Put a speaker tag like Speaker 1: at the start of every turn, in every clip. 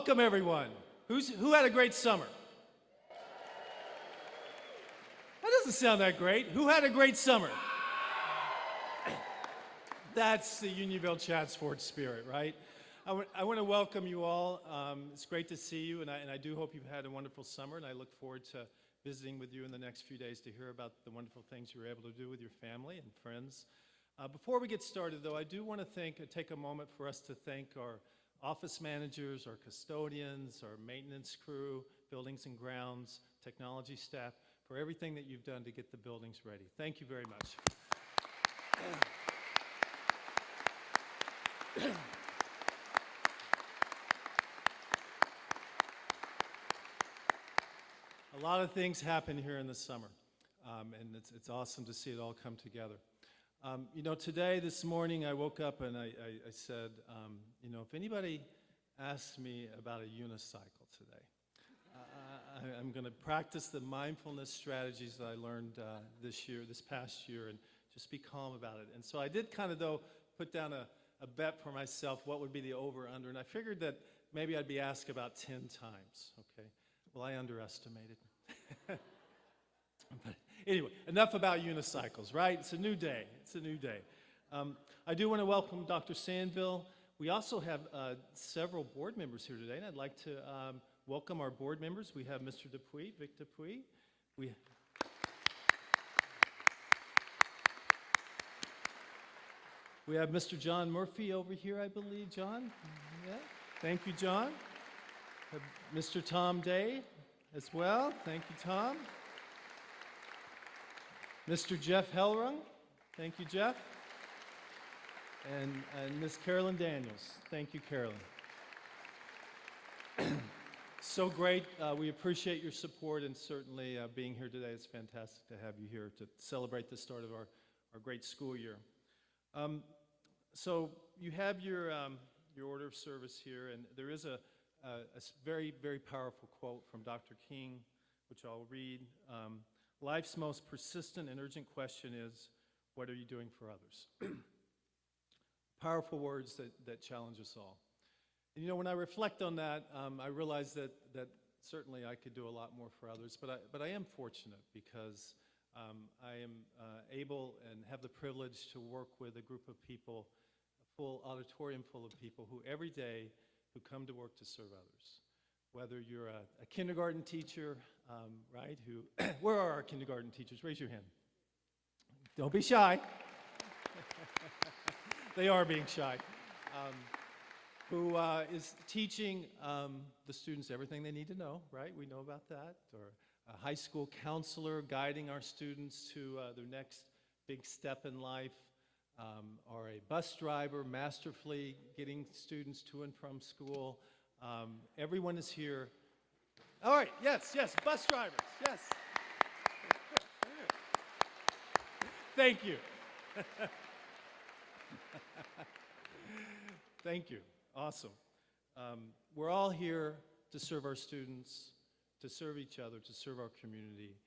Speaker 1: Welcome everyone. Who had a great summer? That doesn't sound that great. Who had a great summer? That's the Unionville Chadds Ford spirit, right? I want to welcome you all. It's great to see you, and I do hope you've had a wonderful summer, and I look forward to visiting with you in the next few days to hear about the wonderful things you were able to do with your family and friends. Before we get started, though, I do want to take a moment for us to thank our office managers, our custodians, our maintenance crew, buildings and grounds, technology staff, for everything that you've done to get the buildings ready. Thank you very much. A lot of things happen here in the summer, and it's awesome to see it all come together. You know, this morning, I woke up and I said, you know, if anybody asks me about a unicycle today, I'm going to practice the mindfulness strategies that I learned this past year, and just be calm about it. And so I did kind of, though, put down a bet for myself, what would be the over-under, and I figured that maybe I'd be asked about 10 times, okay? Well, I underestimated. But anyway, enough about unicycles, right? It's a new day. It's a new day. I do want to welcome Dr. Sandville. We also have several board members here today, and I'd like to welcome our board members. We have Mr. Dupuy, Vic Dupuy. We have Mr. John Murphy over here, I believe. John? Yeah. Thank you, John. Mr. Tom Day as well. Thank you, Tom. Mr. Jeff Hellrung. Thank you, Jeff. And Ms. Carolyn Daniels. Thank you, Carolyn. So great. We appreciate your support, and certainly being here today. It's fantastic to have you here to celebrate the start of our great school year. So you have your order of service here, and there is a very, very powerful quote from Dr. King, which I'll read. Life's most persistent and urgent question is, what are you doing for others? Powerful words that challenge us all. And, you know, when I reflect on that, I realize that certainly I could do a lot more for others, but I am fortunate because I am able and have the privilege to work with a group of people, a full auditorium full of people who every day who come to work to serve others. Whether you're a kindergarten teacher, right, where are our kindergarten teachers? Raise your hand. Don't be shy. They are being shy. Who is teaching the students everything they need to know, right? We know about that. Or a high school counselor guiding our students to their next big step in life. Or a bus driver masterfully getting students to and from school. Everyone is here. All right, yes, bus drivers, yes. Thank you. Thank you, awesome. We're all here to serve our students, to serve each other, to serve our community.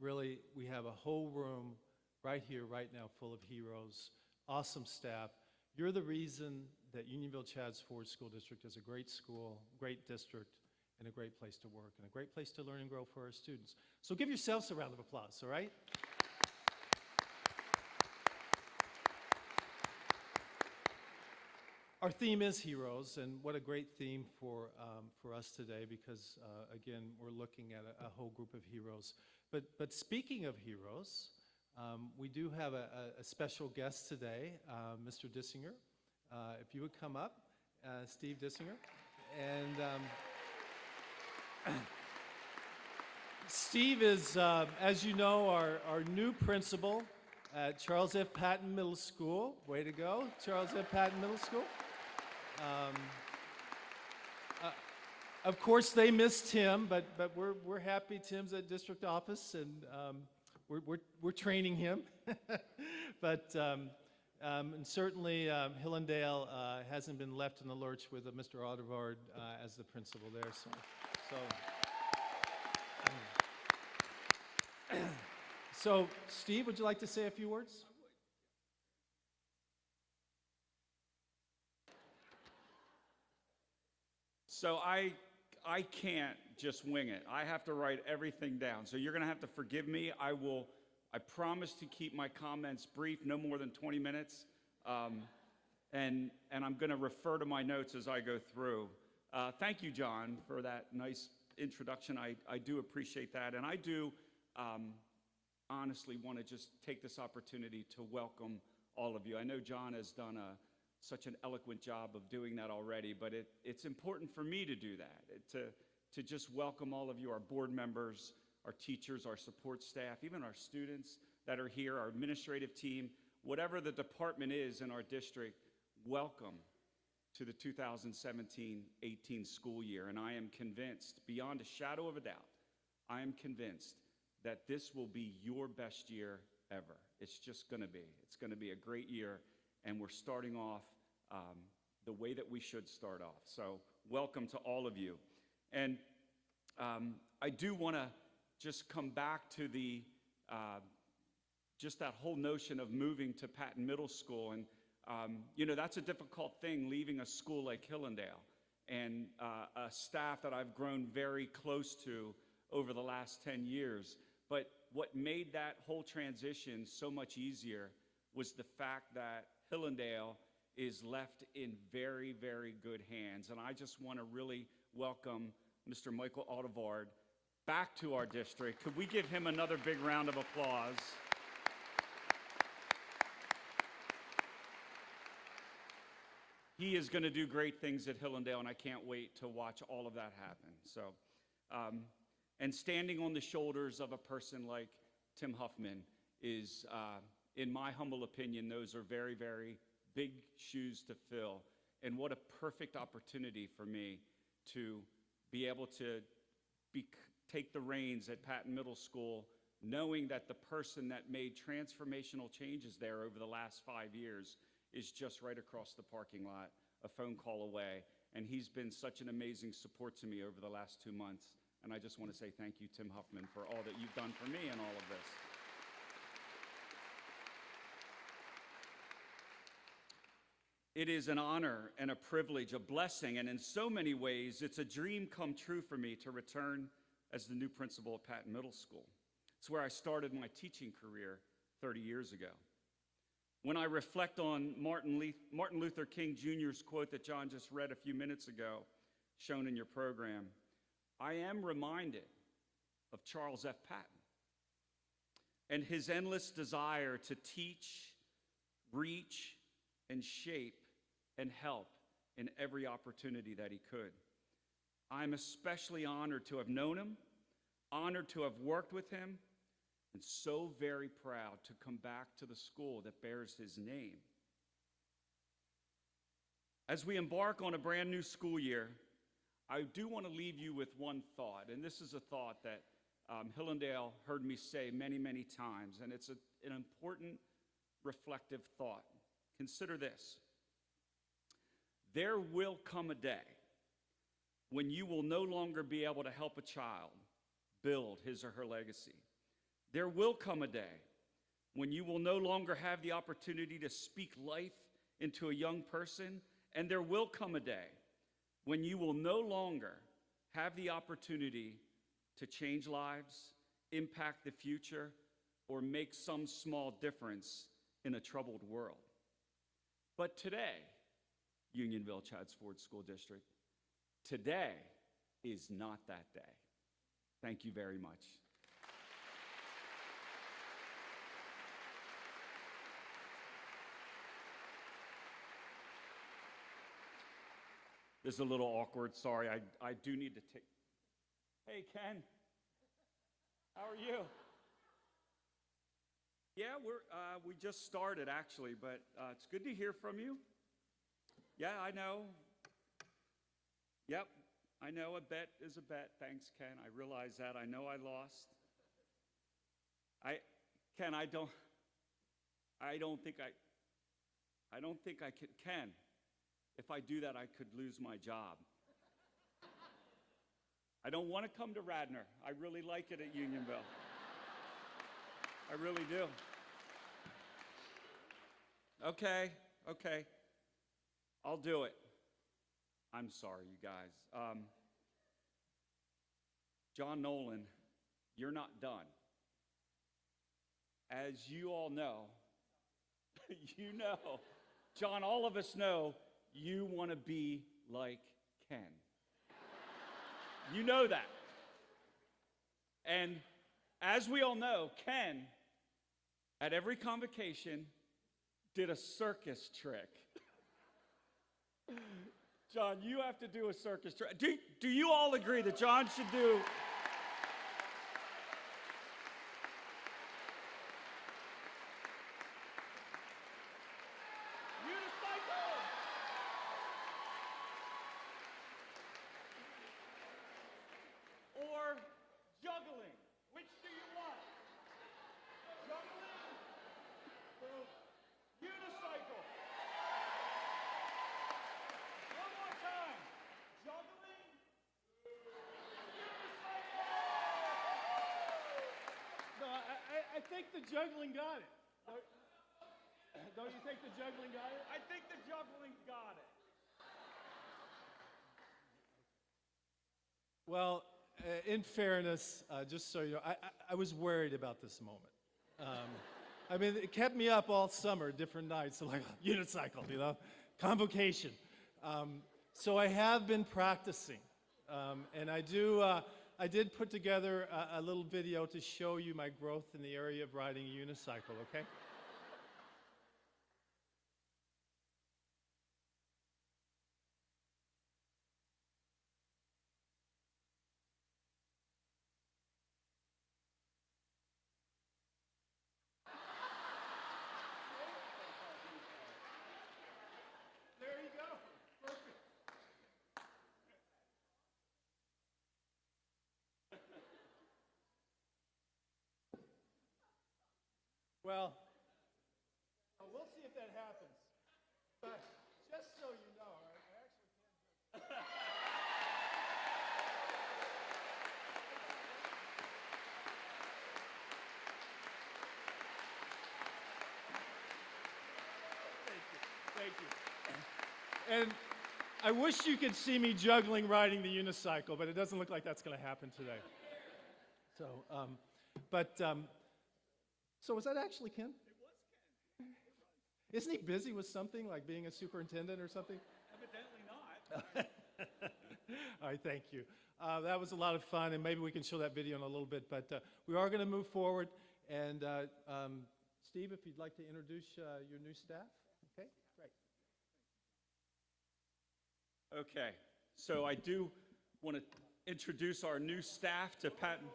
Speaker 1: Really, we have a whole room right here, right now, full of heroes, awesome staff. You're the reason that Unionville Chadds Ford School District is a great school, great district, and a great place to work, and a great place to learn and grow for our students. So give yourselves a round of applause, all right? Our theme is heroes, and what a great theme for us today, because again, we're looking at a whole group of heroes. But speaking of heroes, we do have a special guest today, Mr. Dissinger. If you would come up, Steve Dissinger. And Steve is, as you know, our new principal at Charles F. Patton Middle School. Way to go, Charles F. Patton Middle School. Of course, they missed Tim, but we're happy Tim's at district office, and we're training him. But and certainly Hillendale hasn't been left in the lurch with Mr. Audevard as the principal there. So Steve, would you like to say a few words?
Speaker 2: So I can't just wing it. I have to write everything down. So you're going to have to forgive me. I promise to keep my comments brief, no more than 20 minutes. And I'm going to refer to my notes as I go through. Thank you, John, for that nice introduction. I do appreciate that. And I do honestly want to just take this opportunity to welcome all of you. I know John has done such an eloquent job of doing that already, but it's important for me to do that, to just welcome all of you, our board members, our teachers, our support staff, even our students that are here, our administrative team, whatever the department is in our district, welcome to the 2017-18 school year. And I am convinced, beyond a shadow of a doubt, I am convinced that this will be your best year ever. It's just going to be. It's going to be a great year, and we're starting off the way that we should start off. So welcome to all of you. And I do want to just come back to the just that whole notion of moving to Patton Middle School. And you know, that's a difficult thing, leaving a school like Hillendale and a staff that I've grown very close to over the last 10 years. But what made that whole transition so much easier was the fact that Hillendale is left in very, very good hands. And I just want to really welcome Mr. Michael Audevard back to our district. Could we give him another big round of applause? He is going to do great things at Hillendale, and I can't wait to watch all of that happen. So, and standing on the shoulders of a person like Tim Huffman is, in my humble opinion, those are very, very big shoes to fill. And what a perfect opportunity for me to be able to take the reins at Patton Middle School, knowing that the person that made transformational changes there over the last 5 years is just right across the parking lot, a phone call away. And he's been such an amazing support to me over the last 2 months. And I just want to say thank you, Tim Huffman, for all that you've done for me in all of this. It is an honor and a privilege, a blessing, and in so many ways, it's a dream come true for me to return as the new principal at Patton Middle School. It's where I started my teaching career 30 years ago. When I reflect on Martin Luther King Jr.'s quote that John just read a few minutes ago, shown in your program, I am reminded of Charles F. Patton and his endless desire to teach, reach, and shape and help in every opportunity that he could. I'm especially honored to have known him, honored to have worked with him, and so very proud to come back to the school that bears his name. As we embark on a brand new school year, I do want to leave you with one thought, and this is a thought that Hillendale heard me say many, many times, and it's an important reflective thought. Consider this. There will come a day when you will no longer be able to help a child build his or her legacy. There will come a day when you will no longer have the opportunity to speak life into a young person, and there will come a day when you will no longer have the opportunity to change lives, impact the future, or make some small difference in a troubled world. But today, Unionville Chadds Ford School District, today is not that day. Thank you very much. This is a little awkward, sorry. I do need to take. Hey, Ken. How are you? Yeah, we just started actually, but it's good to hear from you. Yeah, I know. Yep, I know a bet is a bet. Thanks, Ken. I realize that. I know I lost. Ken, I don't think I could. Ken, if I do that, I could lose my job. I don't want to come to Radnor. I really like it at Unionville. I really do. Okay. I'll do it. I'm sorry, you guys. John Nolan, you're not done. As you all know, you know, John, all of us know you want to be like Ken. You know that. And as we all know, Ken, at every convocation, did a circus trick. John, you have to do a circus trick. Do you all agree that John should do? Unicycle! Or juggling? Which do you want? Juggling? Or unicycle? One more time. Juggling? Unicycle!
Speaker 1: No, I think the juggling got it. Don't you think the juggling got it?
Speaker 2: I think the juggling got it.
Speaker 1: Well, in fairness, just so you know, I was worried about this moment. I mean, it kept me up all summer, different nights, so like unicycle, you know, convocation. So I have been practicing, and I did put together a little video to show you my growth in the area of riding a unicycle, okay? There you go. Perfect. Well, we'll see if that happens. But just so you know, I actually can. Thank you. And I wish you could see me juggling riding the unicycle, but it doesn't look like that's going to happen today. So, so was that actually Ken?
Speaker 2: It was Ken.
Speaker 1: Isn't he busy with something, like being a superintendent or something?
Speaker 2: Evidently not.
Speaker 1: All right, thank you. That was a lot of fun, and maybe we can show that video in a little bit, but we are going to move forward. And Steve, if you'd like to introduce your new staff. Okay, great.
Speaker 2: Okay, so I do want to introduce our new staff to Patton.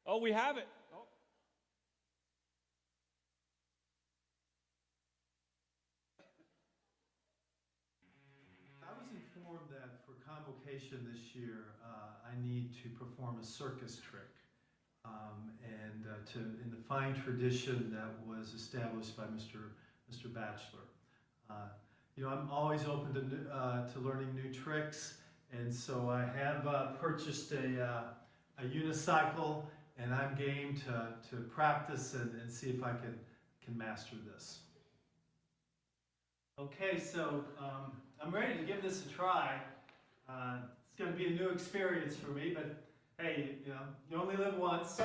Speaker 2: Oh, we have it. Oh.
Speaker 1: I was informed that for Convocation this year, I need to perform a circus trick. In the fine tradition that was established by Mr. Batchelor. You know, I'm always open to learning new tricks, and so I have purchased a unicycle, and I'm game to practice and see if I can master this. Okay, so I'm ready to give this a try. It's going to be a new experience for me, but hey, you know, you only live once.